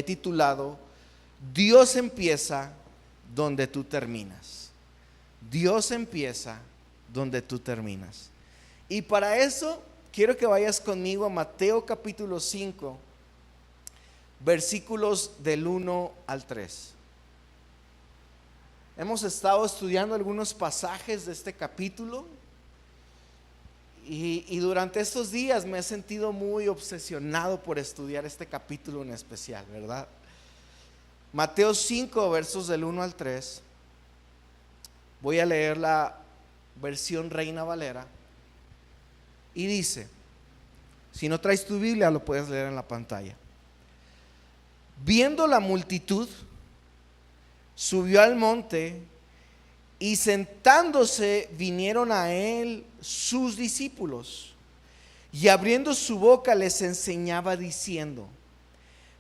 He titulado Dios empieza donde tú terminas. Dios empieza donde tú terminas. Y para eso quiero que vayas conmigo a Mateo capítulo 5, versículos del 1 al 3. Hemos estado estudiando algunos pasajes de este capítulo y durante estos días me he sentido muy obsesionado por estudiar este capítulo en especial, ¿verdad? Mateo 5, versos del 1 al 3. Voy a leer la versión Reina Valera y dice, si no traes tu Biblia lo puedes leer en la pantalla. Viendo la multitud, subió al monte y sentándose vinieron a él sus discípulos, y abriendo su boca les enseñaba diciendo: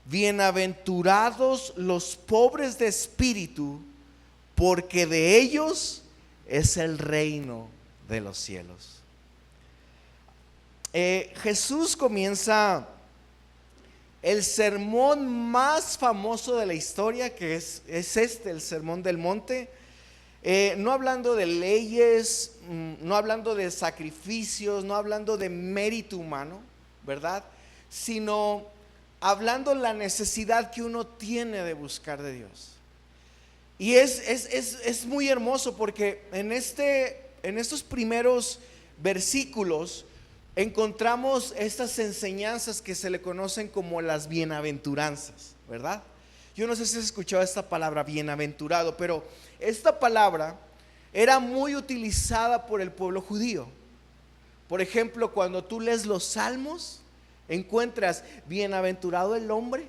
bienaventurados los pobres de espíritu, porque de ellos es el reino de los cielos. Jesús comienza el sermón más famoso de la historia, que es el Sermón del Monte, no hablando de leyes, no hablando de sacrificios, no hablando de mérito humano, ¿verdad? Sino hablando la necesidad que uno tiene de buscar de Dios. Y es muy hermoso porque en estos primeros versículos encontramos estas enseñanzas que se le conocen como las bienaventuranzas, ¿verdad? Yo no sé si has escuchado esta palabra bienaventurado, pero esta palabra era muy utilizada por el pueblo judío. Por ejemplo, cuando tú lees los salmos, encuentras bienaventurado el hombre,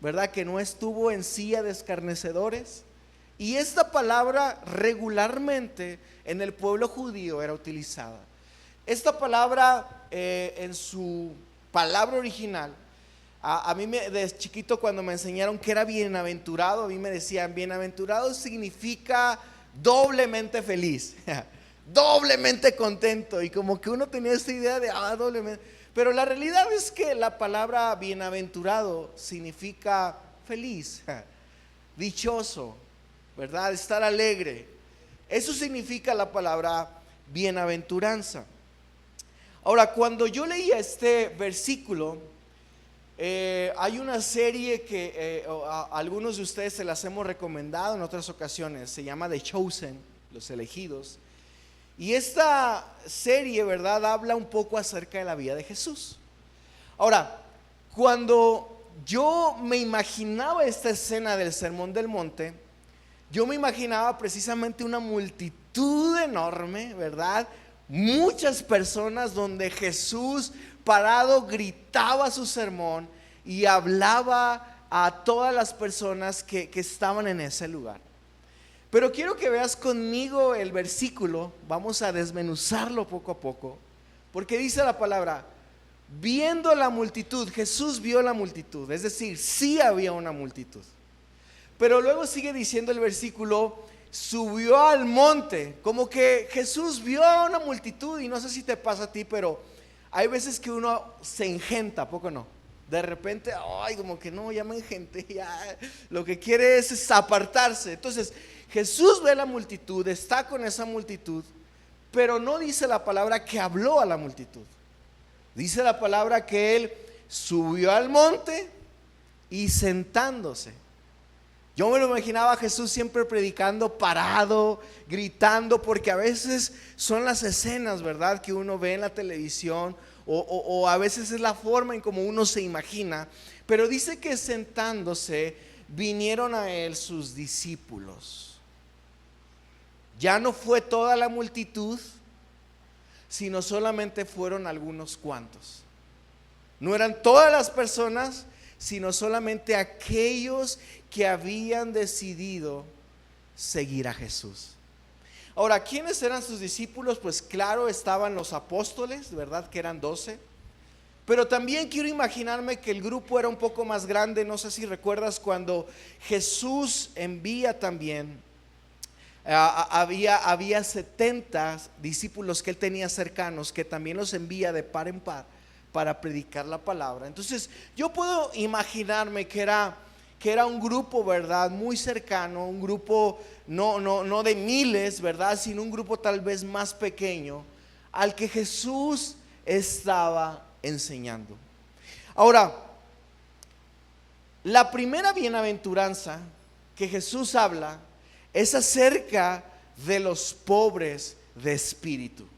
¿verdad?, que no estuvo en silla de escarnecedores. Y esta palabra regularmente en el pueblo judío era utilizada. Esta palabra en su palabra original, a mí de chiquito cuando me enseñaron que era bienaventurado, a mí me decían bienaventurado significa doblemente feliz, doblemente contento, y como que uno tenía esta idea de doblemente. Pero la realidad es que la palabra bienaventurado significa feliz, dichoso, ¿verdad? Estar alegre. Eso significa la palabra bienaventuranza. Ahora, cuando yo leía este versículo, hay una serie que a algunos de ustedes se las hemos recomendado en otras ocasiones, se llama The Chosen, Los Elegidos. Y esta serie, ¿verdad?, habla un poco acerca de la vida de Jesús. Ahora, cuando yo me imaginaba esta escena del Sermón del Monte, yo me imaginaba precisamente una multitud enorme, ¿verdad?, muchas personas donde Jesús parado gritaba su sermón y hablaba a todas las personas que estaban en ese lugar. Pero quiero que veas conmigo el versículo, vamos a desmenuzarlo poco a poco, porque dice la palabra, viendo la multitud, Jesús vio la multitud, es decir, sí había una multitud. Pero luego sigue diciendo el versículo, subió al monte, como que Jesús vio a una multitud, y no sé si te pasa a ti, pero hay veces que uno se engenta, ¿a poco no? De repente, como que no, ya me engenté, ya lo que quiere es apartarse. Entonces, Jesús ve la multitud, está con esa multitud, pero no dice la palabra que habló a la multitud. Dice la palabra que él subió al monte y sentándose. Yo me lo imaginaba a Jesús siempre predicando parado, gritando, porque a veces son las escenas, ¿verdad?, que uno ve en la televisión, o a veces es la forma en como uno se imagina. Pero dice que sentándose vinieron a él sus discípulos. Ya no fue toda la multitud, sino solamente fueron algunos cuantos. No eran todas las personas, sino solamente aquellos que habían decidido seguir a Jesús. Ahora, ¿quiénes eran sus discípulos? Pues claro, estaban los apóstoles, ¿verdad?, que eran 12. Pero también quiero imaginarme que el grupo era un poco más grande. No sé si recuerdas cuando Jesús envía también, había 70 discípulos que él tenía cercanos, que también los envía de par en par para predicar la palabra. Entonces yo puedo imaginarme que era un grupo, ¿verdad?, muy cercano, un grupo no de miles, ¿verdad?, sino un grupo tal vez más pequeño al que Jesús estaba enseñando. Ahora, la primera bienaventuranza que Jesús habla es acerca de los pobres de espíritu.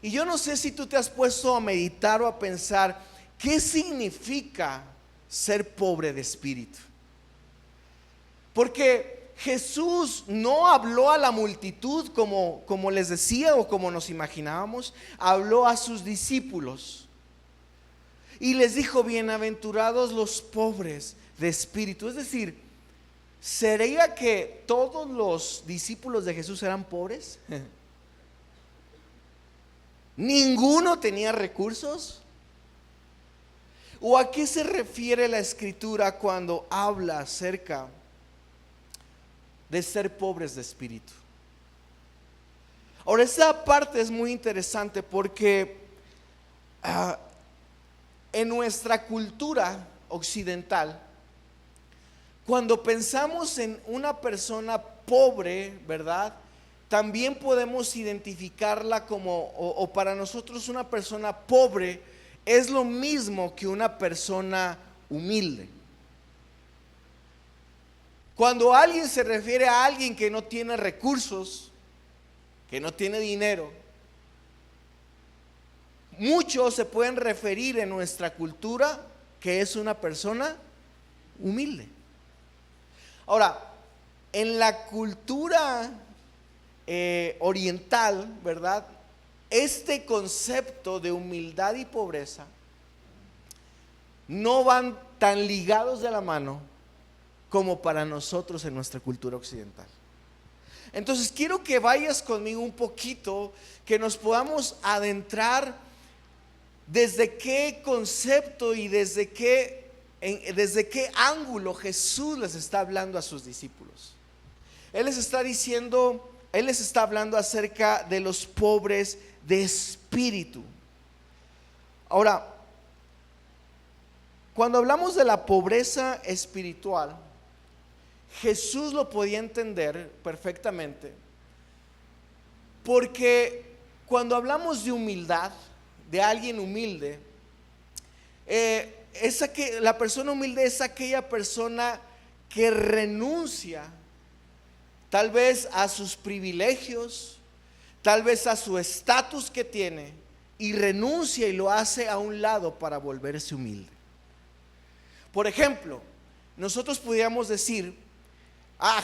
Y yo no sé si tú te has puesto a meditar o a pensar qué significa ser pobre de espíritu. Porque Jesús no habló a la multitud como les decía o como nos imaginábamos, habló a sus discípulos y les dijo: bienaventurados los pobres de espíritu. Es decir, ¿sería que todos los discípulos de Jesús eran pobres? ¿Ninguno tenía recursos? ¿O a qué se refiere la Escritura cuando habla acerca de ser pobres de espíritu? Ahora, esta parte es muy interesante porque en nuestra cultura occidental, cuando pensamos en una persona pobre, ¿verdad?, también podemos identificarla como, o para nosotros una persona pobre es lo mismo que una persona humilde. Cuando alguien se refiere a alguien que no tiene recursos, que no tiene dinero, muchos se pueden referir en nuestra cultura que es una persona humilde. Ahora, en la cultura oriental, ¿verdad?, este concepto de humildad y pobreza no van tan ligados de la mano como para nosotros en nuestra cultura occidental. Entonces quiero que vayas conmigo un poquito, que nos podamos adentrar desde qué concepto y desde qué ángulo Jesús les está hablando a sus discípulos. Él les está hablando acerca de los pobres de espíritu. Ahora, cuando hablamos de la pobreza espiritual, Jesús lo podía entender perfectamente, porque cuando hablamos de humildad, de alguien humilde, la persona humilde es aquella persona que renuncia tal vez a sus privilegios, tal vez a su estatus que tiene, y renuncia y lo hace a un lado para volverse humilde. Por ejemplo, nosotros podríamos decir: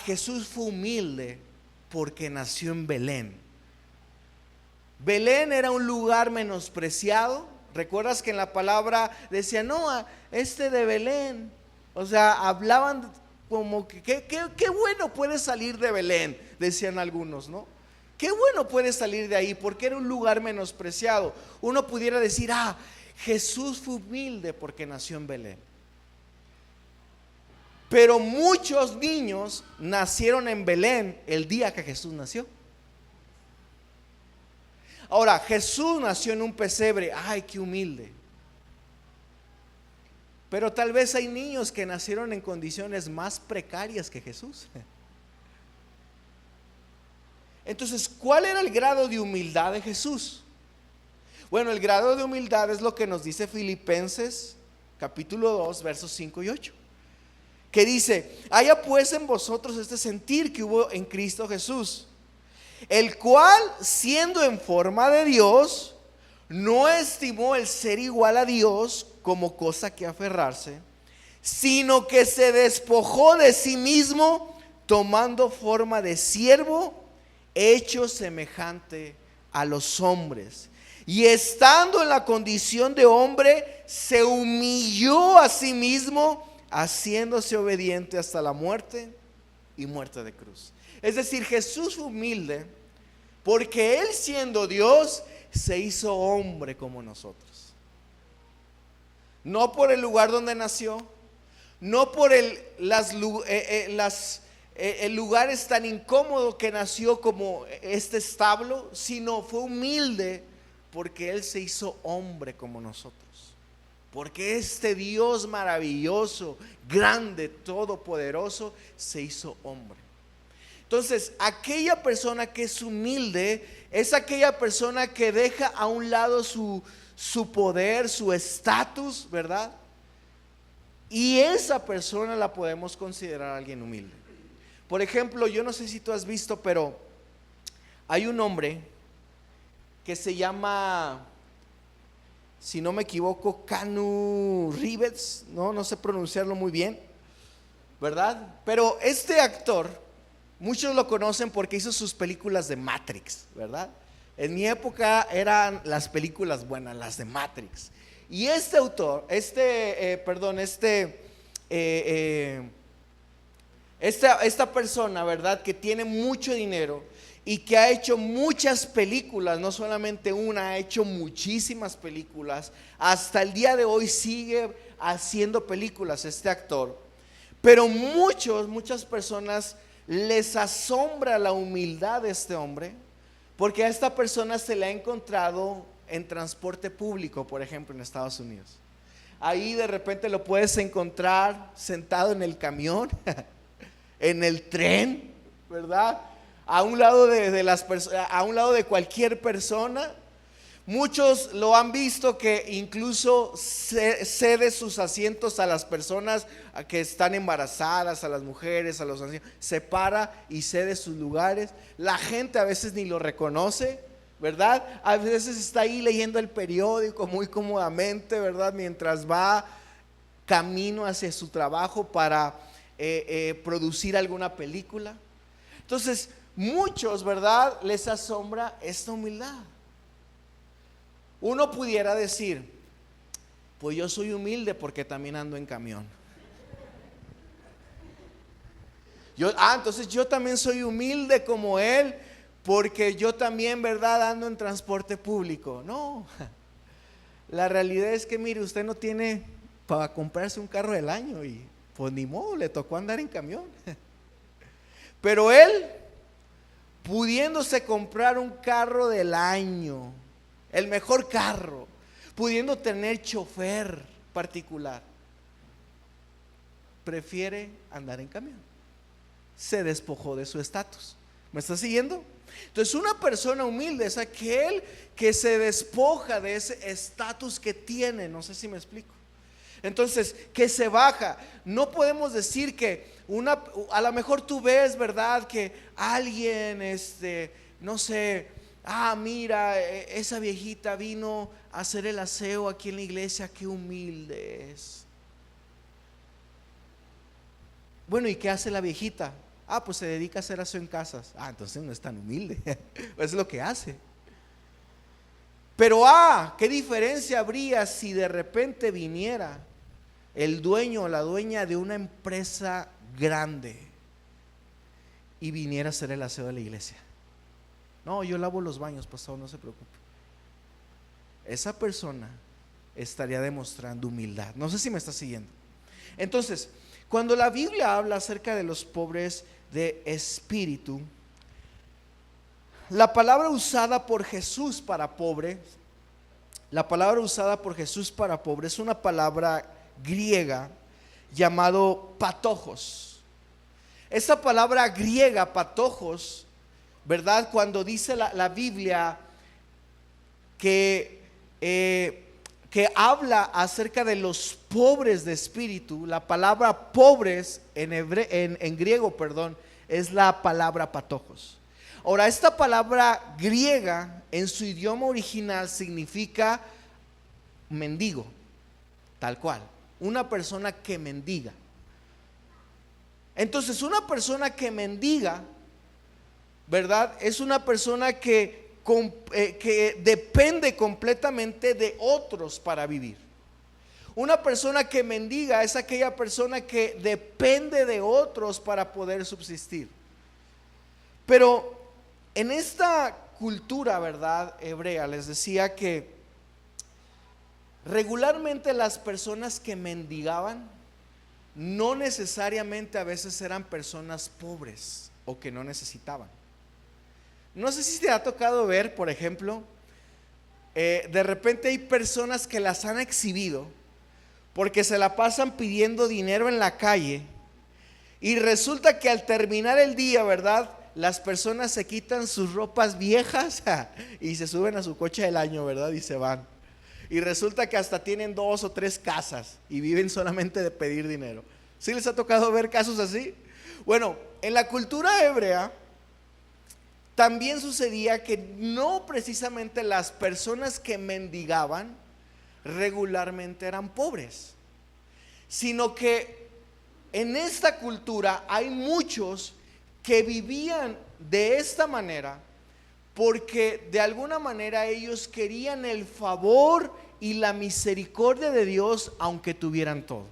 Jesús fue humilde porque nació en Belén. Belén era un lugar menospreciado. ¿Recuerdas que en la palabra decía: no, de Belén? O sea, hablaban como que qué bueno puede salir de Belén, decían algunos, ¿no? Qué bueno puede salir de ahí, porque era un lugar menospreciado. Uno pudiera decir: Jesús fue humilde porque nació en Belén. Pero muchos niños nacieron en Belén el día que Jesús nació. Ahora, Jesús nació en un pesebre. ¡Ay, qué humilde! Pero tal vez hay niños que nacieron en condiciones más precarias que Jesús. Entonces, ¿cuál era el grado de humildad de Jesús? Bueno, el grado de humildad es lo que nos dice Filipenses capítulo 2, versos 5 y 8, que dice: haya pues en vosotros este sentir que hubo en Cristo Jesús, el cual, siendo en forma de Dios, no estimó el ser igual a Dios como cosa que aferrarse, sino que se despojó de sí mismo, tomando forma de siervo, hecho semejante a los hombres, y estando en la condición de hombre, se humilló a sí mismo, haciéndose obediente hasta la muerte y muerte de cruz. Es decir, Jesús fue humilde porque Él, siendo Dios, se hizo hombre como nosotros. No por el lugar donde nació, no por el lugar es tan incómodo que nació como este establo, sino fue humilde porque Él se hizo hombre como nosotros. Porque este Dios maravilloso, grande, todopoderoso, se hizo hombre. Entonces, aquella persona que es humilde es aquella persona que deja a un lado su poder, su estatus, ¿verdad? Y esa persona la podemos considerar alguien humilde. Por ejemplo, yo no sé si tú has visto, pero hay un hombre que se llama, si no me equivoco, Keanu Reeves, no sé pronunciarlo muy bien, ¿verdad? Pero este actor, muchos lo conocen porque hizo sus películas de Matrix, ¿verdad? En mi época eran las películas buenas, las de Matrix. Y esta persona, ¿verdad? Que tiene mucho dinero y que ha hecho muchas películas, no solamente una, ha hecho muchísimas películas. Hasta el día de hoy sigue haciendo películas este actor. Pero muchas personas les asombra la humildad de este hombre, porque a esta persona se le ha encontrado en transporte público, por ejemplo, en Estados Unidos. Ahí de repente lo puedes encontrar sentado en el camión, en el tren, ¿verdad? A un lado a un lado de cualquier persona. Muchos lo han visto que incluso cede sus asientos a las personas que están embarazadas, a las mujeres, a los ancianos. Se para y cede sus lugares. La gente a veces ni lo reconoce, ¿verdad? A veces está ahí leyendo el periódico muy cómodamente, ¿verdad? Mientras va camino hacia su trabajo para producir alguna película. Entonces, muchos, ¿verdad? Les asombra esta humildad. Uno pudiera decir, pues yo soy humilde porque también ando en camión. Entonces yo también soy humilde como él porque yo también, ¿verdad? Ando en transporte público. No, la realidad es que mire, usted no tiene para comprarse un carro del año y pues ni modo, le tocó andar en camión. Pero él, pudiéndose comprar un carro del año, el mejor carro, pudiendo tener chofer particular, prefiere andar en camión. Se despojó de su estatus. ¿Me está siguiendo? Entonces, una persona humilde es aquel que se despoja de ese estatus que tiene. No sé si me explico. Entonces, que se baja. No podemos decir que a lo mejor tú ves, ¿verdad? Que alguien, no sé, mira, esa viejita vino a hacer el aseo aquí en la iglesia, qué humilde es. Bueno, ¿y qué hace la viejita? Pues se dedica a hacer aseo en casas. Entonces no es tan humilde. Es lo que hace. Pero ¿qué diferencia habría si de repente viniera el dueño o la dueña de una empresa grande y viniera a hacer el aseo de la iglesia? No, yo lavo los baños, pastor, no se preocupe. Esa persona estaría demostrando humildad. No sé si me está siguiendo. Entonces, cuando la Biblia habla acerca de los pobres de espíritu, la palabra usada por Jesús para pobre, es una palabra griega llamado patojos. Esa palabra griega, patojos, ¿verdad? Cuando dice la Biblia que habla acerca de los pobres de espíritu, la palabra pobres en griego, es la palabra patojos. Ahora, esta palabra griega en su idioma original significa mendigo, tal cual, una persona que mendiga. Entonces, una persona que mendiga, ¿verdad? Es una persona que depende completamente de otros para vivir. Una persona que mendiga es aquella persona que depende de otros para poder subsistir. Pero en esta cultura, ¿verdad?, hebrea, les decía que regularmente las personas que mendigaban no necesariamente a veces eran personas pobres o que no necesitaban. No sé si te ha tocado ver, por ejemplo, de repente hay personas que las han exhibido porque se la pasan pidiendo dinero en la calle y resulta que al terminar el día, ¿verdad? Las personas se quitan sus ropas viejas y se suben a su coche del año, ¿verdad? Y se van. Y resulta que hasta tienen 2 o 3 casas y viven solamente de pedir dinero. ¿Sí les ha tocado ver casos así? Bueno, en la cultura hebrea también sucedía que no precisamente las personas que mendigaban regularmente eran pobres, sino que en esta cultura hay muchos que vivían de esta manera porque de alguna manera ellos querían el favor y la misericordia de Dios aunque tuvieran todo.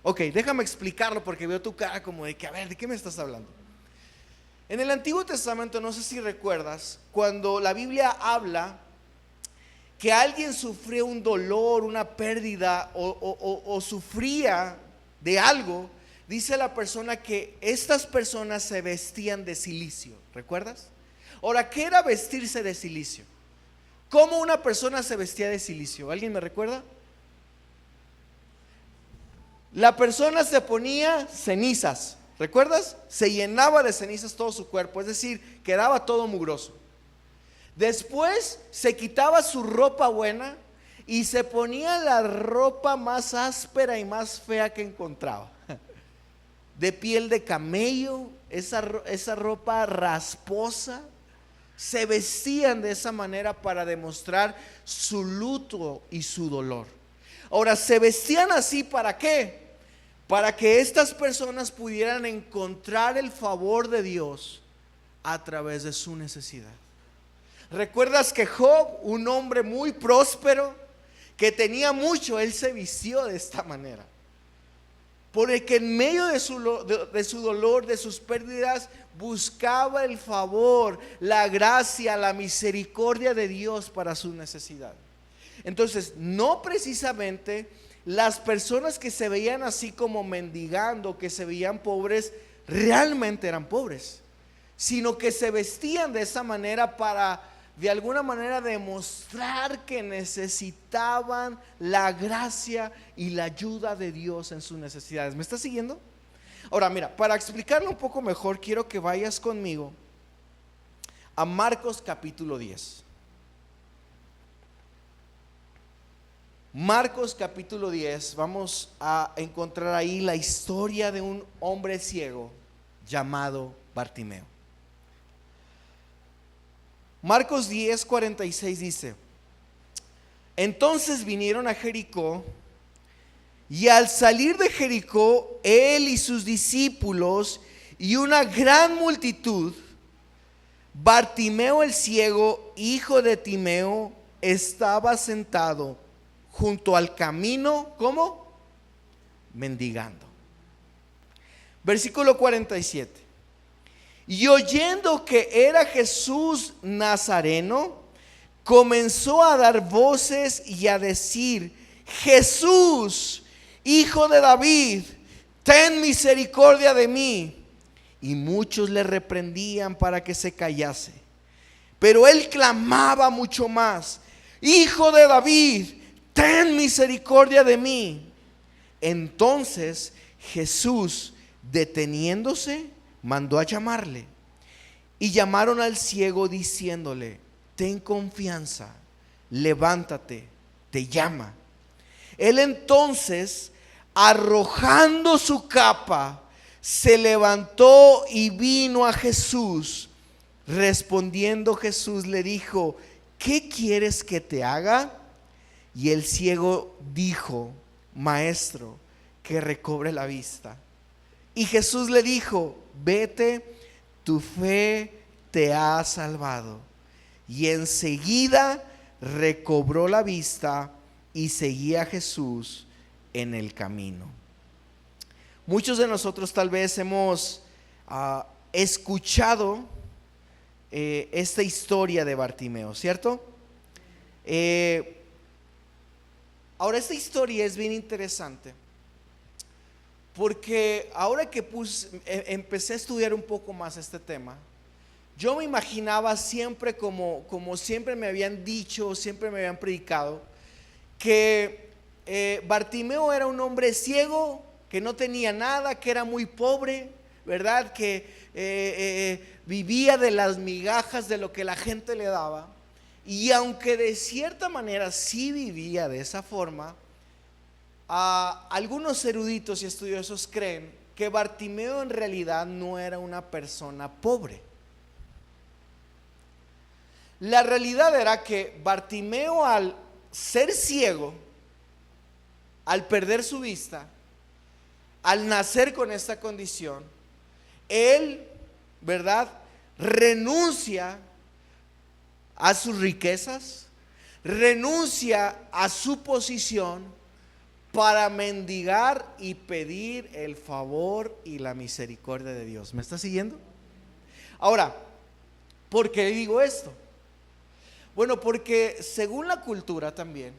Ok, déjame explicarlo porque veo tu cara como de que, a ver, ¿de qué me estás hablando? En el Antiguo Testamento, no sé si recuerdas, cuando la Biblia habla que alguien sufrió un dolor, una pérdida o sufría de algo, dice la persona que estas personas se vestían de cilicio. ¿Recuerdas? Ahora, ¿qué era vestirse de cilicio? ¿Cómo una persona se vestía de cilicio? ¿Alguien me recuerda? La persona se ponía cenizas, ¿recuerdas? Se llenaba de cenizas todo su cuerpo, es decir, quedaba todo mugroso. Después se quitaba su ropa buena y se ponía la ropa más áspera y más fea que encontraba. De piel de camello, esa ropa rasposa. Se vestían de esa manera para demostrar su luto y su dolor. Ahora, se vestían así ¿para qué? Para que estas personas pudieran encontrar el favor de Dios a través de su necesidad. ¿Recuerdas que Job, un hombre muy próspero, que tenía mucho, él se vistió de esta manera? Porque en medio de su dolor, de sus pérdidas, buscaba el favor, la gracia, la misericordia de Dios para su necesidad. Entonces, no precisamente las personas que se veían así como mendigando, que se veían pobres, realmente eran pobres, sino que se vestían de esa manera para de alguna manera demostrar que necesitaban la gracia y la ayuda de Dios en sus necesidades. ¿Me estás siguiendo? Ahora mira, para explicarlo un poco mejor, quiero que vayas conmigo a Marcos capítulo 10. Marcos capítulo 10, vamos a encontrar ahí la historia de un hombre ciego llamado Bartimeo. Marcos 10:46 dice: entonces vinieron a Jericó, y al salir de Jericó, él y sus discípulos y una gran multitud, Bartimeo el ciego, hijo de Timeo, estaba sentado junto al camino, ¿cómo? Mendigando. Versículo 47. Y oyendo que era Jesús Nazareno, comenzó a dar voces y a decir: Jesús, hijo de David, ten misericordia de mí. Y muchos le reprendían para que se callase. Pero él clamaba mucho más: Hijo de David, ten misericordia de mí. Entonces Jesús, deteniéndose, mandó a llamarle. Y llamaron al ciego diciéndole: ten confianza, levántate, te llama. Él entonces, arrojando su capa, se levantó y vino a Jesús. Respondiendo Jesús le dijo: ¿qué quieres que te haga? Y el ciego dijo: Maestro, que recobre la vista. Y Jesús le dijo: vete, tu fe te ha salvado. Y enseguida recobró la vista y seguía a Jesús en el camino. Muchos de nosotros tal vez hemos escuchado esta historia de Bartimeo, ¿cierto? Ahora, esta historia es bien interesante, porque ahora que empecé a estudiar un poco más este tema, yo me imaginaba siempre como siempre me habían dicho, siempre me habían predicado, que Bartimeo era un hombre ciego, que no tenía nada, que era muy pobre, ¿verdad? Que vivía de las migajas de lo que la gente le daba. Y aunque de cierta manera sí vivía de esa forma, algunos eruditos y estudiosos creen que Bartimeo en realidad no era una persona pobre. La realidad era que Bartimeo, al ser ciego, al perder su vista, al nacer con esta condición, él, ¿verdad?, renuncia a sus riquezas, renuncia a su posición para mendigar y pedir el favor y la misericordia de Dios. ¿Me está siguiendo? Ahora, ¿por qué digo esto? Bueno, porque según la cultura también,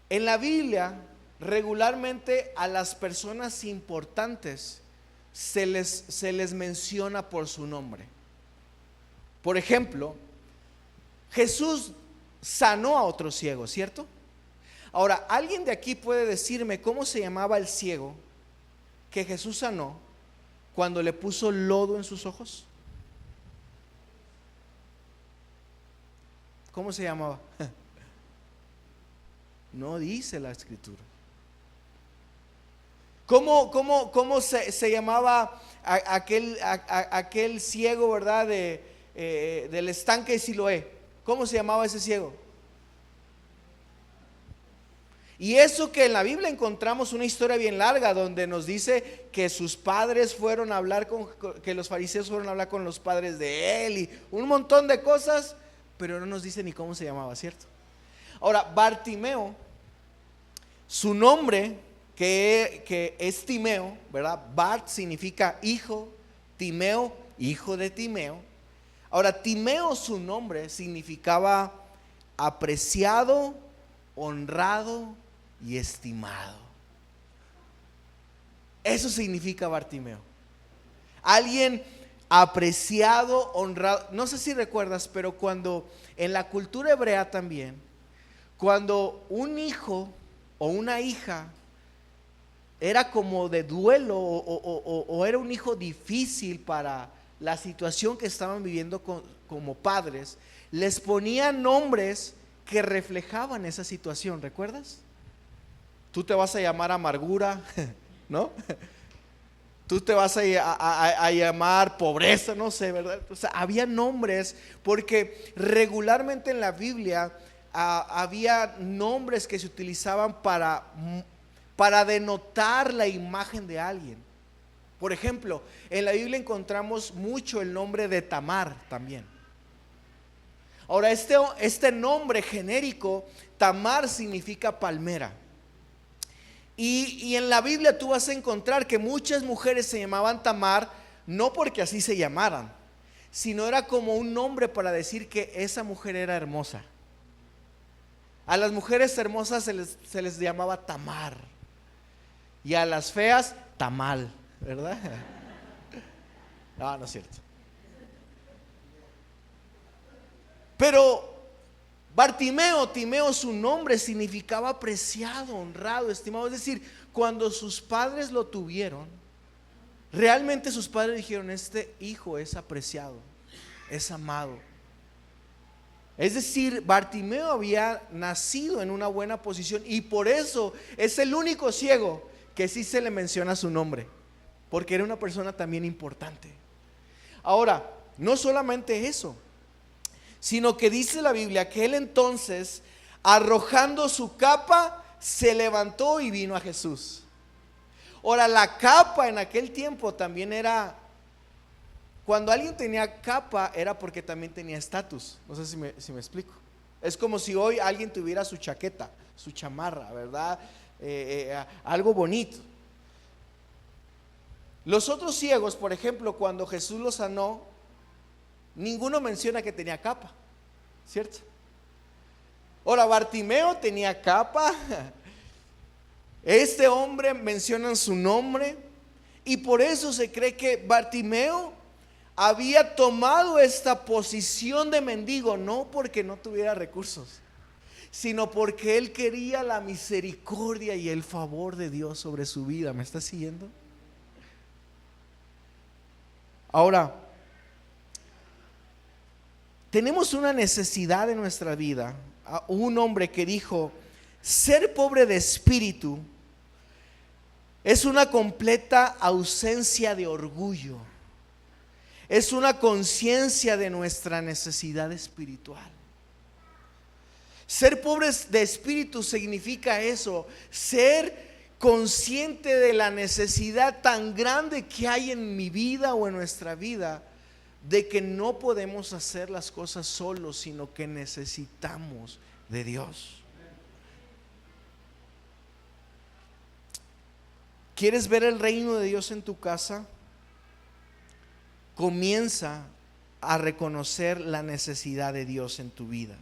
en la Biblia regularmente a las personas importantes se les menciona por su nombre. Por ejemplo, Jesús sanó a otro ciego, ¿cierto? Ahora, ¿alguien de aquí puede decirme cómo se llamaba el ciego que Jesús sanó cuando le puso lodo en sus ojos? ¿Cómo se llamaba? No dice la escritura. ¿Cómo se llamaba aquel ciego, ¿verdad? Del estanque de Siloé. ¿Cómo se llamaba ese ciego? Y eso que en la Biblia encontramos una historia bien larga donde nos dice que sus padres fueron a hablar que los fariseos fueron a hablar con los padres de él y un montón de cosas, pero no nos dice ni cómo se llamaba, ¿cierto? Ahora, Bartimeo, su nombre que es Timeo, ¿verdad? Bart significa hijo, Timeo, hijo de Timeo. Ahora, Timeo, su nombre significaba apreciado, honrado y estimado. Eso significa Bartimeo. Alguien apreciado, honrado. No sé si recuerdas, pero cuando en la cultura hebrea también, cuando un hijo o una hija era como de duelo o era un hijo difícil para la situación que estaban viviendo como padres, les ponían nombres que reflejaban esa situación. ¿Recuerdas? Tú te vas a llamar amargura, ¿no? Tú te vas a llamar pobreza, no sé, ¿verdad? O sea, había nombres porque regularmente en la Biblia había nombres que se utilizaban para denotar la imagen de alguien. Por ejemplo, en la Biblia encontramos mucho el nombre de Tamar también. Ahora, este nombre genérico, Tamar, significa palmera. Y en la Biblia tú vas a encontrar que muchas mujeres se llamaban Tamar, no porque así se llamaran, sino era como un nombre para decir que esa mujer era hermosa. A las mujeres hermosas se les llamaba Tamar, y a las feas, Tamal, ¿verdad? No es cierto. Pero Timeo, su nombre significaba apreciado, honrado, estimado. Es decir, cuando sus padres lo tuvieron, realmente sus padres dijeron: este hijo es apreciado, es amado. Es decir, Bartimeo había nacido en una buena posición y por eso es el único ciego que sí se le menciona su nombre, porque era una persona también importante. Ahora, no solamente eso, sino que dice la Biblia que él entonces, arrojando su capa, se levantó y vino a Jesús. Ahora, la capa en aquel tiempo también era, cuando alguien tenía capa era porque también tenía estatus. No sé si me explico. Es como si hoy alguien tuviera su chaqueta, su chamarra, ¿verdad? Algo bonito. Los otros ciegos, por ejemplo, cuando Jesús los sanó, ninguno menciona que tenía capa, ¿cierto? Ahora, Bartimeo tenía capa. Este hombre mencionan su nombre y por eso se cree que Bartimeo había tomado esta posición de mendigo no porque no tuviera recursos, sino porque él quería la misericordia y el favor de Dios sobre su vida. ¿Me está siguiendo? Ahora, tenemos una necesidad en nuestra vida. Un hombre que dijo: ser pobre de espíritu es una completa ausencia de orgullo. Es una conciencia de nuestra necesidad espiritual. Ser pobres de espíritu significa eso, ser consciente de la necesidad tan grande que hay en mi vida o en nuestra vida, de que no podemos hacer las cosas solos, sino que necesitamos de Dios. ¿Quieres ver el reino de Dios en tu casa? Comienza a reconocer la necesidad de Dios en tu vida.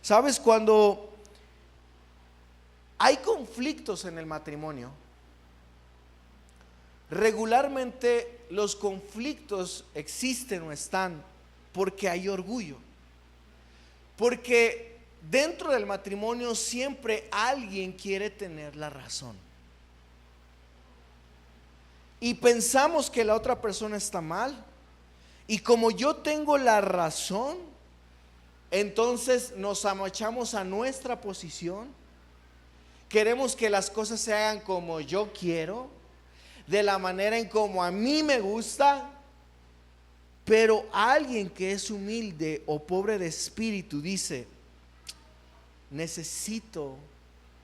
¿Sabes? Cuando hay conflictos en el matrimonio, regularmente los conflictos existen o están porque hay orgullo. Porque dentro del matrimonio siempre alguien quiere tener la razón. Y pensamos que la otra persona está mal. Y como yo tengo la razón, entonces nos amachamos a nuestra posición. Queremos que las cosas se hagan como yo quiero, de la manera en como a mí me gusta. Pero alguien que es humilde o pobre de espíritu dice: necesito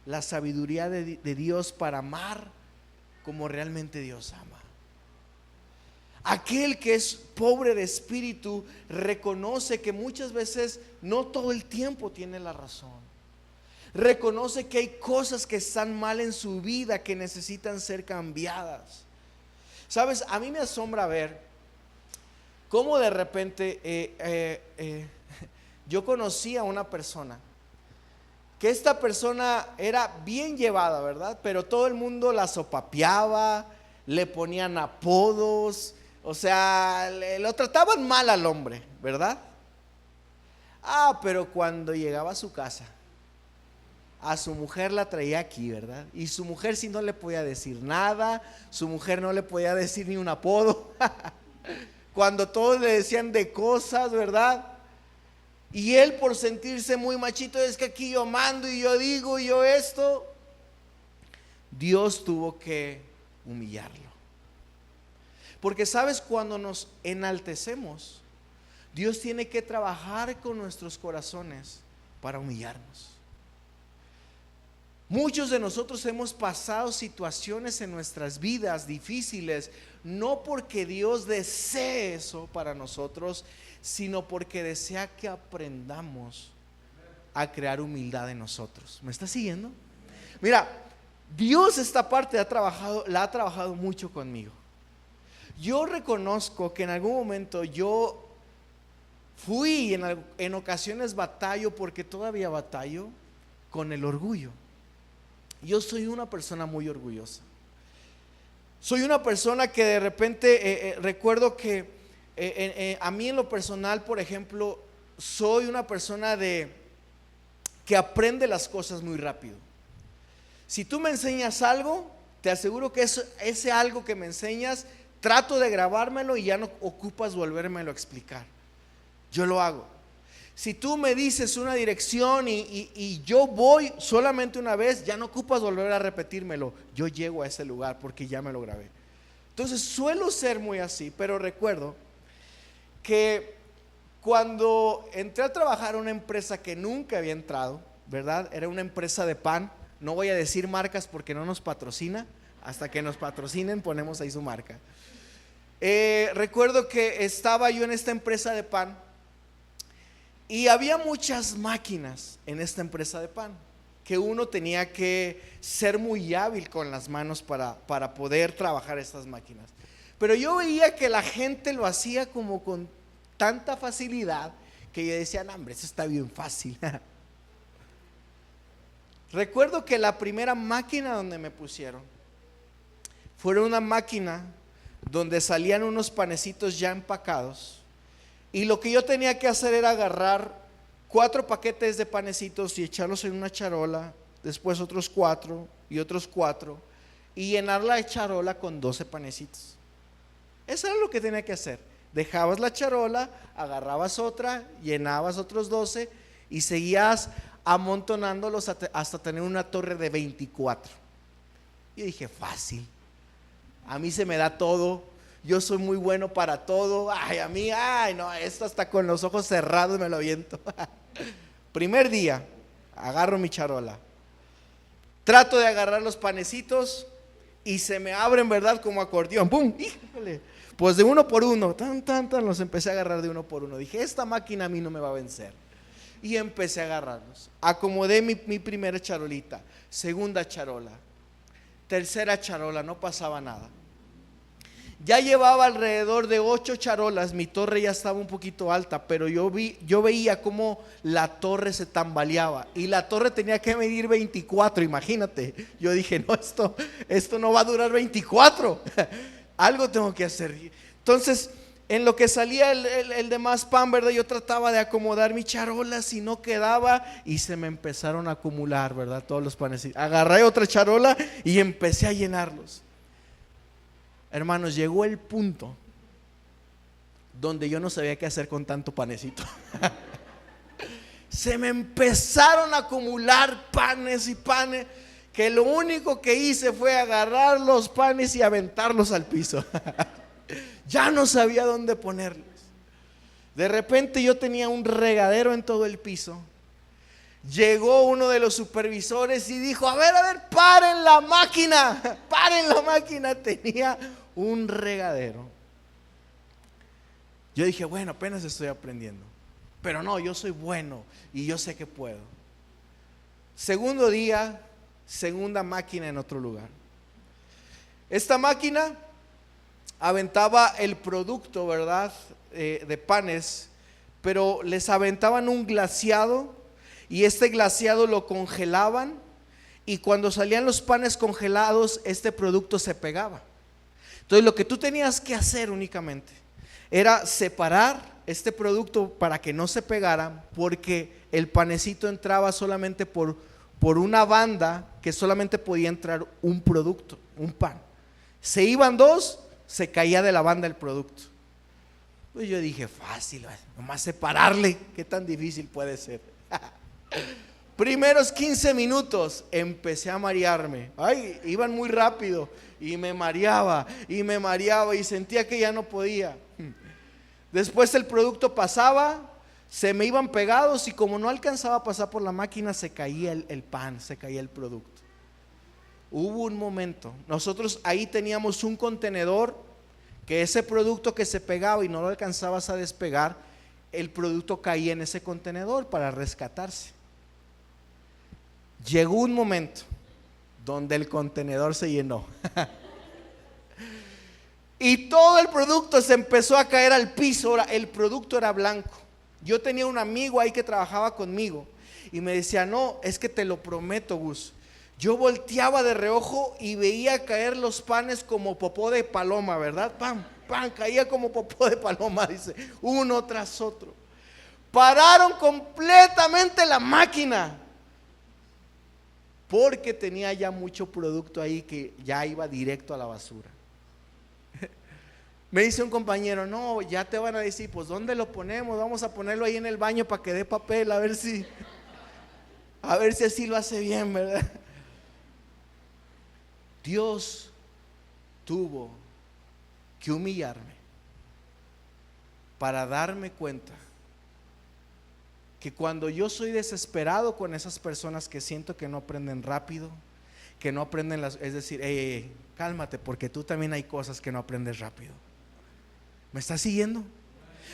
la sabiduría de Dios para amar como realmente Dios ama. Aquel que es pobre de espíritu reconoce que muchas veces no todo el tiempo tiene la razón. Reconoce que hay cosas que están mal en su vida, que necesitan ser cambiadas. Sabes, a mí me asombra ver cómo de repente yo conocí a una persona, que esta persona era bien llevada, ¿verdad? Pero todo el mundo la sopapeaba, le ponían apodos, o sea, lo trataban mal al hombre, ¿verdad? Pero cuando llegaba a su casa, a su mujer la traía aquí, ¿verdad? Y su mujer sí no le podía decir nada, su mujer no le podía decir ni un apodo. Cuando todos le decían de cosas, ¿verdad? Y él, por sentirse muy machito, es que aquí yo mando y yo digo y yo esto. Dios tuvo que humillarlo. Porque sabes, cuando nos enaltecemos, Dios tiene que trabajar con nuestros corazones para humillarnos. Muchos de nosotros hemos pasado situaciones en nuestras vidas difíciles, no porque Dios desee eso para nosotros, sino porque desea que aprendamos a crear humildad en nosotros. ¿Me está siguiendo? Mira, Dios esta parte la ha trabajado mucho conmigo. Yo reconozco que en algún momento yo fui, en ocasiones batallo, porque todavía batallo con el orgullo. Yo soy una persona muy orgullosa. Soy una persona que de repente recuerdo que a mí en lo personal, por ejemplo, soy una persona que aprende las cosas muy rápido. Si tú me enseñas algo, te aseguro que ese algo que me enseñas, trato de grabármelo y ya no ocupas volvérmelo a explicar. Yo lo hago. Si tú me dices una dirección y yo voy solamente una vez, ya no ocupas volver a repetírmelo. Yo llego a ese lugar porque ya me lo grabé. Entonces suelo ser muy así, pero recuerdo que cuando entré a trabajar en una empresa que nunca había entrado, ¿verdad? Era una empresa de pan. No voy a decir marcas porque no nos patrocina. Hasta que nos patrocinen ponemos ahí su marca. Recuerdo que estaba yo en esta empresa de pan y había muchas máquinas en esta empresa de pan, que uno tenía que ser muy hábil con las manos para poder trabajar estas máquinas. Pero yo veía que la gente lo hacía como con tanta facilidad que yo decía: no, hombre, eso está bien fácil. Recuerdo que la primera máquina donde me pusieron fue una máquina donde salían unos panecitos ya empacados. Y lo que yo tenía que hacer era agarrar 4 paquetes de panecitos y echarlos en una charola, después otros 4 y otros 4, y llenar la charola con 12 panecitos. Eso era lo que tenía que hacer. Dejabas la charola, agarrabas otra, llenabas otros 12 y seguías amontonándolos hasta tener una torre de 24. Y dije, fácil, a mí se me da todo, yo soy muy bueno para todo. Ay, a mí, ay, no, esto hasta con los ojos cerrados me lo aviento. Primer día, agarro mi charola, trato de agarrar los panecitos y se me abren, ¿verdad? Como acordeón, ¡pum! ¡Híjole! Pues de uno por uno, los empecé a agarrar de uno por uno. Dije, esta máquina a mí no me va a vencer. Y empecé a agarrarlos. Acomodé mi primera charolita, segunda charola, tercera charola, no pasaba nada. Ya llevaba alrededor de 8 charolas, mi torre ya estaba un poquito alta, pero yo veía cómo la torre se tambaleaba y la torre tenía que medir 24, imagínate. Yo dije, no, esto no va a durar 24, algo tengo que hacer. Entonces, en lo que salía el demás pan, ¿verdad? Yo trataba de acomodar mi charola, si no quedaba, y se me empezaron a acumular, ¿verdad? Todos los panes. Agarré otra charola y empecé a llenarlos. Hermanos, llegó el punto donde yo no sabía qué hacer con tanto panecito. Se me empezaron a acumular panes y panes, que lo único que hice fue agarrar los panes y aventarlos al piso. Ya no sabía dónde ponerlos. De repente yo tenía un regadero en todo el piso. Llegó uno de los supervisores y dijo, a ver, paren la máquina, paren la máquina. Tenía un regadero. Yo dije, bueno, apenas estoy aprendiendo, pero no, yo soy bueno y yo sé que puedo. Segundo día, segunda máquina en otro lugar. Esta máquina aventaba el producto, ¿verdad? De panes, pero les aventaban un glaseado y este glaseado lo congelaban, y cuando salían los panes congelados, este producto se pegaba. Entonces lo que tú tenías que hacer únicamente era separar este producto para que no se pegara, porque el panecito entraba solamente por una banda, que solamente podía entrar un producto, un pan. Se iban 2, se caía de la banda el producto. Pues yo dije, fácil, nomás separarle, ¿qué tan difícil puede ser? Primeros 15 minutos empecé a marearme. Ay, iban muy rápido y me mareaba y sentía que ya no podía. Después el producto pasaba, se me iban pegados y como no alcanzaba a pasar por la máquina, se caía el pan, se caía el producto. Hubo un momento, nosotros ahí teníamos un contenedor, que ese producto que se pegaba y no lo alcanzabas a despegar, el producto caía en ese contenedor para rescatarse. Llegó un momento donde el contenedor se llenó y todo el producto se empezó a caer al piso. Ahora, el producto era blanco. Yo tenía un amigo ahí que trabajaba conmigo y me decía, no, es que te lo prometo, Gus. Yo volteaba de reojo y veía caer los panes como popó de paloma, ¿verdad? Pam, pam, caía como popó de paloma, dice, uno tras otro. Pararon completamente la máquina, porque tenía ya mucho producto ahí que ya iba directo a la basura. Me dice un compañero, no, ya te van a decir, pues ¿dónde lo ponemos? Vamos a ponerlo ahí en el baño para que dé papel, a ver si así lo hace bien, ¿verdad? Dios tuvo que humillarme para darme cuenta que cuando yo soy desesperado con esas personas que siento que no aprenden rápido, que no aprenden es decir, cálmate, porque tú también hay cosas que no aprendes rápido. ¿Me estás siguiendo?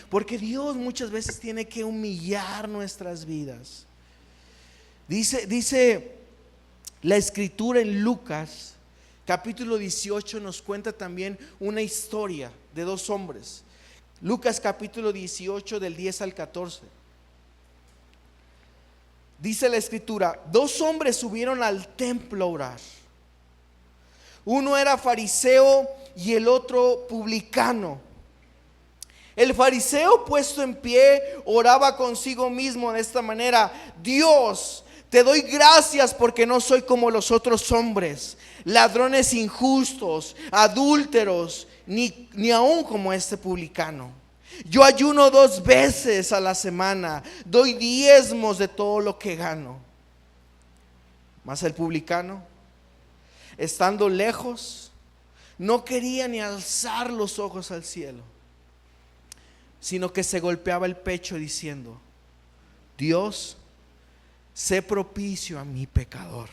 Porque Dios muchas veces tiene que humillar nuestras vidas. Dice la escritura en Lucas capítulo 18, nos cuenta también una historia de 2 hombres. Lucas capítulo 18 del 10 al 14. Dice la escritura, 2 hombres subieron al templo a orar. Uno era fariseo y el otro publicano. El fariseo, puesto en pie, oraba consigo mismo de esta manera: Dios, te doy gracias porque no soy como los otros hombres, ladrones injustos, adúlteros, ni aún como este publicano. Yo ayuno 2 veces a la semana, doy diezmos de todo lo que gano. Mas el publicano, estando lejos, no quería ni alzar los ojos al cielo, sino que se golpeaba el pecho diciendo: Dios, sé propicio a mi pecador.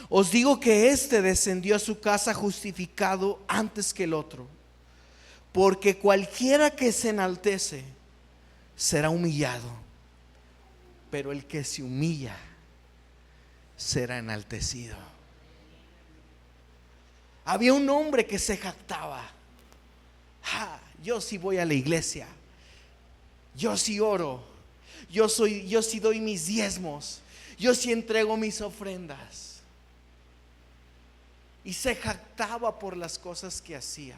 Os digo que éste descendió a su casa justificado antes que el otro, porque cualquiera que se enaltece será humillado, pero el que se humilla será enaltecido. Había un hombre que se jactaba: yo sí voy a la iglesia, yo sí oro, yo sí doy mis diezmos, yo sí entrego mis ofrendas. Y se jactaba por las cosas que hacía.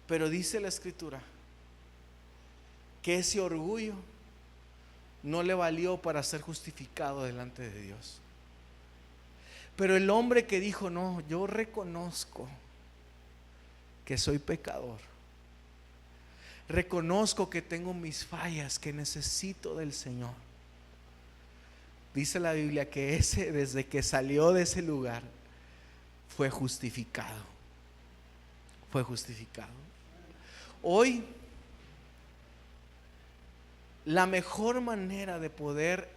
Pero dice la Escritura que ese orgullo no le valió para ser justificado delante de Dios. Pero el hombre que dijo: no, yo reconozco que soy pecador, reconozco que tengo mis fallas, que necesito del Señor. Dice la Biblia que ese, desde que salió de ese lugar, fue justificado. Fue justificado. Hoy, la mejor manera de poder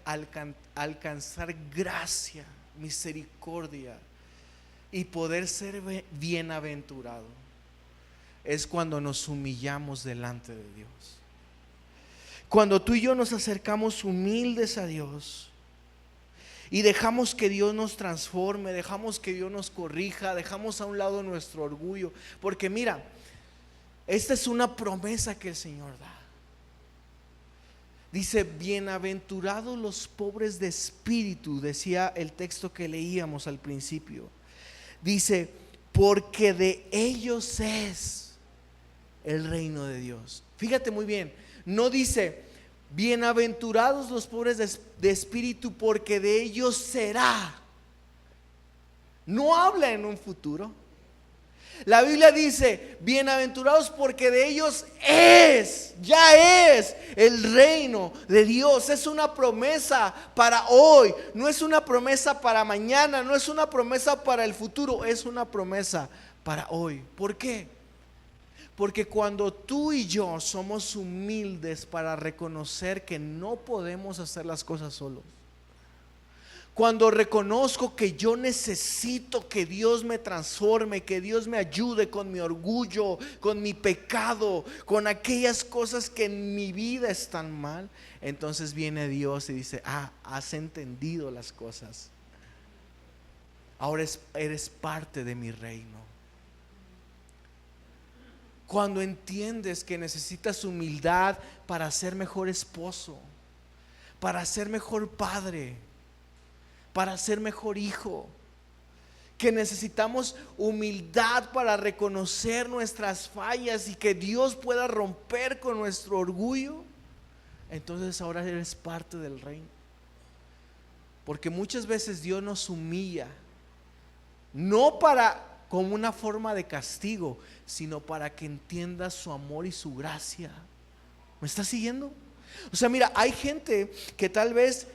alcanzar gracia, misericordia y poder ser bienaventurado es cuando nos humillamos delante de Dios. Cuando tú y yo nos acercamos humildes a Dios y dejamos que Dios nos transforme, dejamos que Dios nos corrija, dejamos a un lado nuestro orgullo. Porque mira, esta es una promesa que el Señor da. Dice: bienaventurados los pobres de espíritu, decía el texto que leíamos al principio. Dice: porque de ellos es el reino de Dios. Fíjate muy bien, no dice bienaventurados los pobres de espíritu porque de ellos será. No habla en un futuro. La Biblia dice bienaventurados porque de ellos ya es el reino de Dios. Es una promesa para hoy, no es una promesa para mañana, no es una promesa para el futuro, es una promesa para hoy. ¿Por qué? Porque cuando tú y yo somos humildes para reconocer que no podemos hacer las cosas solos, cuando reconozco que yo necesito que Dios me transforme, que Dios me ayude con mi orgullo, con mi pecado, con aquellas cosas que en mi vida están mal, entonces viene Dios y dice: has entendido las cosas, ahora eres parte de mi reino. Cuando entiendes que necesitas humildad para ser mejor esposo, para ser mejor padre, para ser mejor hijo, que necesitamos humildad para reconocer nuestras fallas y que Dios pueda romper con nuestro orgullo, entonces ahora eres parte del reino. Porque muchas veces Dios nos humilla, no como una forma de castigo, sino para que entiendas su amor y su gracia. ¿Me estás siguiendo? O sea, mira, hay gente que tal vez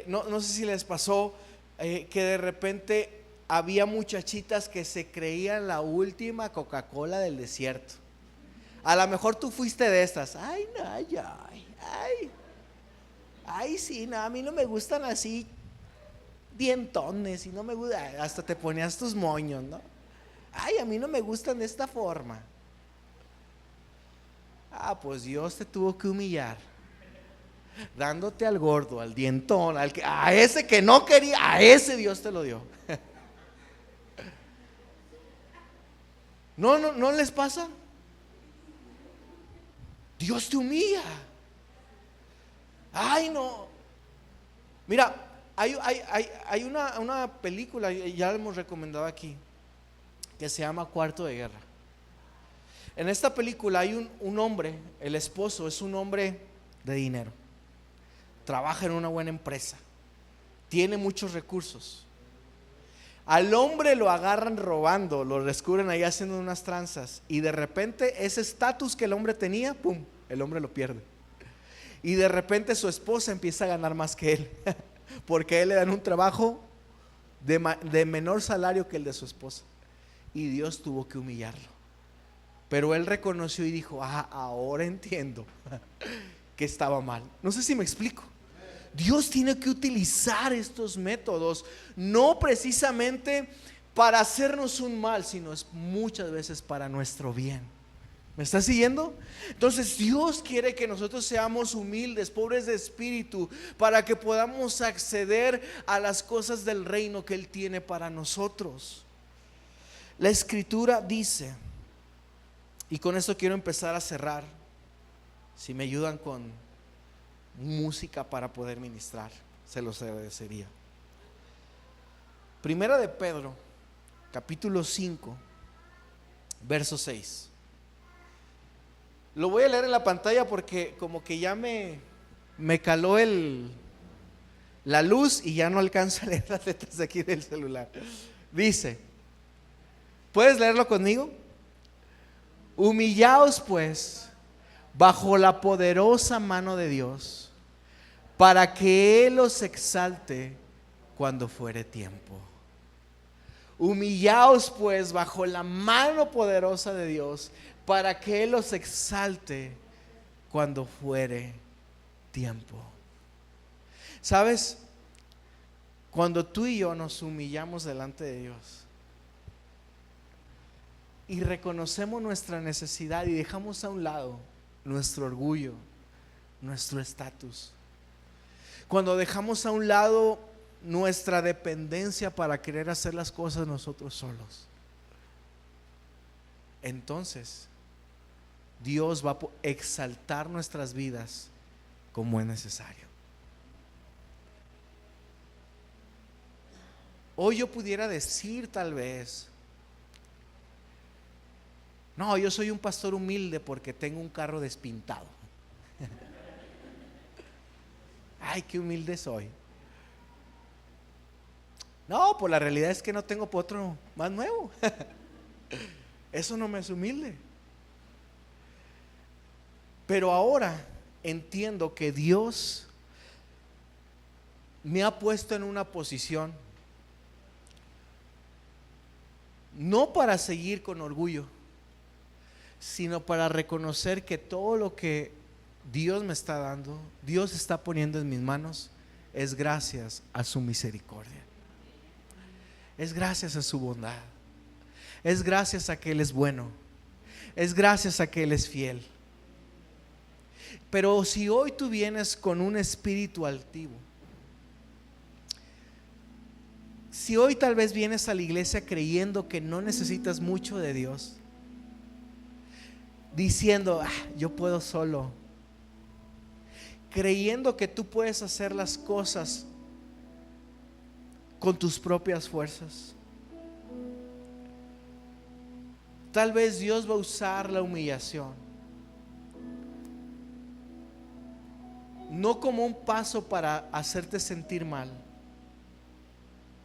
no sé si les pasó que de repente había muchachitas que se creían la última Coca-Cola del desierto. A lo mejor tú fuiste de estas. Ay, no, ay, sí, no, a mí no me gustan así dientones y no me gusta, hasta te ponías tus moños, ¿no? Ay, a mí no me gustan de esta forma. Pues Dios te tuvo que humillar, dándote al gordo, al dientón, a ese que no quería, a ese Dios te lo dio. ¿No les pasa? Dios te humilla. Ay, no. Mira, Hay una película, ya la hemos recomendado aquí, que se llama Cuarto de Guerra. En esta película hay un hombre, el esposo es un hombre de dinero, trabaja en una buena empresa, tiene muchos recursos. Al hombre lo agarran robando, lo descubren ahí haciendo unas tranzas, y de repente ese estatus que el hombre tenía, pum, el hombre lo pierde. Y de repente su esposa empieza a ganar más que él, porque a él le dan un trabajo de menor salario que el de su esposa, y Dios tuvo que humillarlo. Pero él reconoció y dijo: ahora entiendo que estaba mal. No sé si me explico. Dios tiene que utilizar estos métodos, no precisamente para hacernos un mal, sino es muchas veces para nuestro bien. ¿Me estás siguiendo? Entonces Dios quiere que nosotros seamos humildes, pobres de espíritu, para que podamos acceder a las cosas del reino que Él tiene para nosotros. La Escritura dice, y con esto quiero empezar a cerrar, si me ayudan con música para poder ministrar, se los agradecería. Primera de Pedro, capítulo 5, verso 6. Lo voy a leer en la pantalla porque como que ya me caló la luz y ya no alcanzo a leer las letras de aquí del celular. Dice, ¿puedes leerlo conmigo? Humillaos pues bajo la poderosa mano de Dios, para que Él os exalte cuando fuere tiempo. Humillaos pues bajo la mano poderosa de Dios, para que Él os exalte cuando fuere tiempo. ¿Sabes? Cuando tú y yo nos humillamos delante de Dios y reconocemos nuestra necesidad y dejamos a un lado nuestro orgullo, nuestro estatus, cuando dejamos a un lado nuestra dependencia para querer hacer las cosas nosotros solos, entonces Dios va a exaltar nuestras vidas como es necesario. Hoy yo pudiera decir tal vez: no, yo soy un pastor humilde porque tengo un carro despintado. Ay, qué humilde soy. No, pues la realidad es que no tengo otro más nuevo. Eso no me es humilde. Pero ahora entiendo que Dios me ha puesto en una posición no para seguir con orgullo, sino para reconocer que todo lo que Dios me está dando, Dios está poniendo en mis manos, es gracias a su misericordia, es gracias a su bondad, es gracias a que Él es bueno, es gracias a que Él es fiel. Pero si hoy tú vienes con un espíritu altivo, si hoy tal vez vienes a la iglesia creyendo que no necesitas mucho de Dios, diciendo: yo puedo solo, creyendo que tú puedes hacer las cosas con tus propias fuerzas, tal vez Dios va a usar la humillación no como un paso para hacerte sentir mal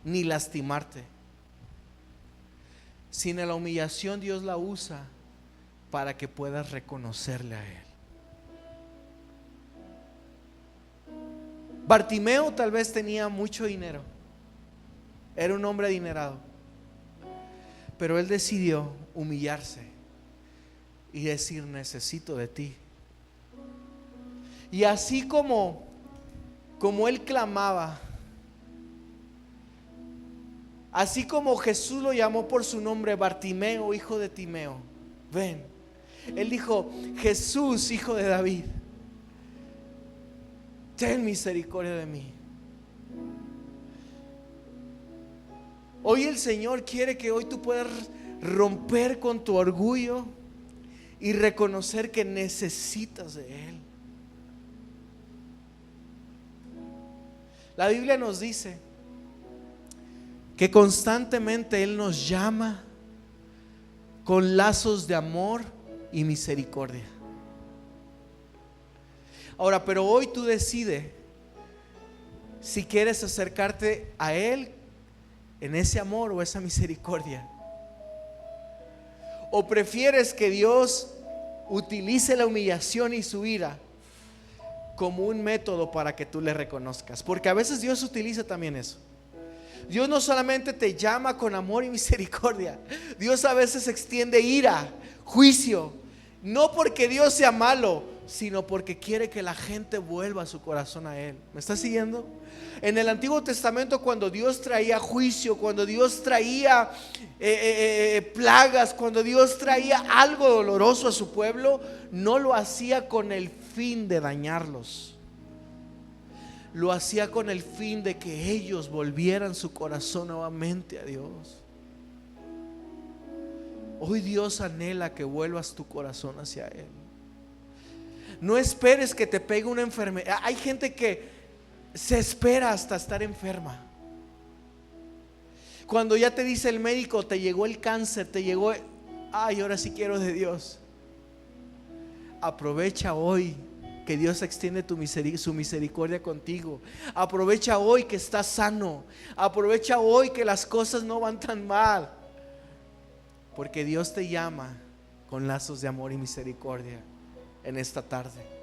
ni lastimarte, sino la humillación Dios la usa para que puedas reconocerle a Él. Bartimeo tal vez tenía mucho dinero, era un hombre adinerado, pero él decidió humillarse y decir: necesito de ti. Y así como él clamaba, así como Jesús lo llamó por su nombre: Bartimeo, hijo de Timeo, ven. Él dijo: Jesús, hijo de David, ten misericordia de mí. Hoy el Señor quiere que hoy tú puedas romper con tu orgullo y reconocer que necesitas de Él. La Biblia nos dice que constantemente Él nos llama con lazos de amor y misericordia. Ahora, pero hoy tú decides si quieres acercarte a Él en ese amor o esa misericordia, o prefieres que Dios utilice la humillación y su ira como un método para que tú le reconozcas, porque a veces Dios utiliza también eso. Dios no solamente te llama con amor y misericordia, Dios a veces extiende ira, juicio, no porque Dios sea malo, sino porque quiere que la gente vuelva su corazón a Él. ¿Me estás siguiendo? En el Antiguo Testamento, cuando Dios traía juicio, cuando Dios traía plagas, cuando Dios traía algo doloroso a su pueblo, no lo hacía con el fin de dañarlos, lo hacía con el fin de que ellos volvieran su corazón nuevamente a Dios. Hoy Dios anhela que vuelvas tu corazón hacia Él. No esperes que te pegue una enfermedad. Hay gente que se espera hasta estar enferma. Cuando ya te dice el médico, te llegó el cáncer, te llegó, ay, ahora sí quiero de Dios. Aprovecha hoy que Dios extiende su misericordia contigo. Aprovecha hoy que estás sano. Aprovecha hoy que las cosas no van tan mal, porque Dios te llama con lazos de amor y misericordia en esta tarde.